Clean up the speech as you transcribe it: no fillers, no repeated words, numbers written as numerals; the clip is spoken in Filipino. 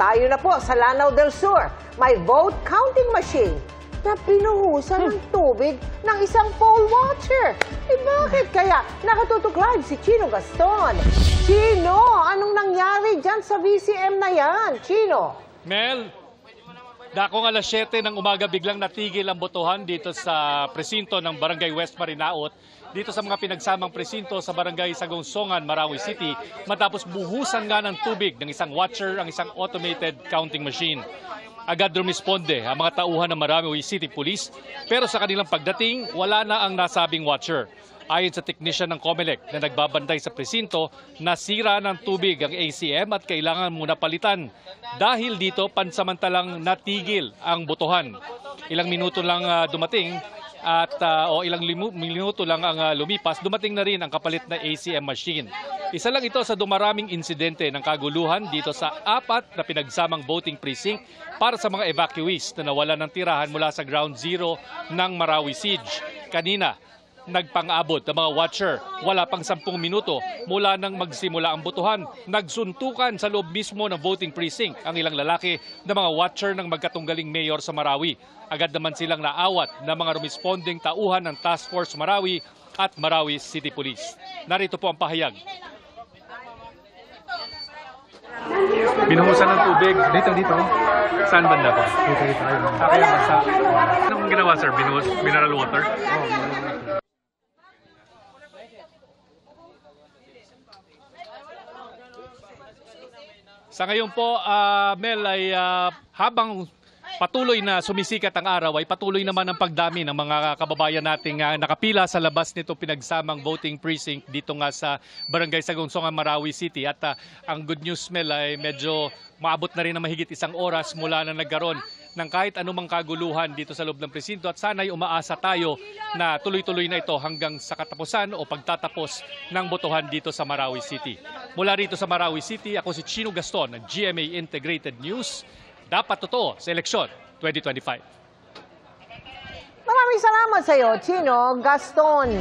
tayo na po sa Lanao del Sur. May vote counting machine na pinuhusan ng tubig ng isang poll watcher. Bakit kaya? Nakatutok live si Chino Gaston. Chino, anong nangyari dyan sa VCM na yan? Chino? Mel, dakong alas 7 ng umaga biglang natigil ang botohan dito sa presinto ng Barangay West Marinaot, dito sa mga pinagsamang presinto sa Barangay Sagungsongan, Marawi City, matapos buhusan nga ng tubig ng isang watcher ang isang automated counting machine. Agad rumisponde ang mga tauhan ng Marawi City Police, pero sa kanilang pagdating, wala na ang nasabing watcher. Ayon sa teknisyan ng COMELEC na nagbabantay sa presinto, nasira ng tubig ang ACM at kailangan muna palitan. Dahil dito, pansamantalang natigil ang botohan. Ilang minuto lang dumating at ilang minuto lang ang lumipas, dumating na rin ang kapalit na ACM machine. Isa lang ito sa dumaraming insidente ng kaguluhan dito sa 4 na pinagsamang voting precinct para sa mga evacuees na nawalan ng tirahan mula sa ground zero ng Marawi Siege. Kanina, nagpang-abot ng mga watcher. Wala pang 10 minuto mula nang magsimula ang botohan. Nagsuntukan sa loob mismo ng voting precinct ang ilang lalaki na mga watcher ng magkatunggaling mayor sa Marawi. Agad naman silang naawat ng mga responding tauhan ng Task Force Marawi at Marawi City Police. Narito po ang pahayag. Binuhusan ng tubig. Dito. Saan banda po? Dito. Kaya sa... Anong ginawa, sir? Mineral water? Sa ngayon po, Mel, ay habang patuloy na sumisikat ang araw, ay patuloy naman ang pagdami ng mga kababayan nating nakapila sa labas nito pinagsamang voting precinct dito nga sa Barangay Sagungsongan, Marawi City. At ang good news, Mel, ay medyo maabot na rin na mahigit 1 oras mula na nagkaroon ng kahit anumang kaguluhan dito sa loob ng presinto, at sana'y umaasa tayo na tuloy-tuloy na ito hanggang sa katapusan o pagtatapos ng botohan dito sa Marawi City. Mula rito sa Marawi City, ako si Chino Gaston ng GMA Integrated News. Dapat totoo sa eleksyon 2025. Maraming salamat sa iyo, Chino Gaston.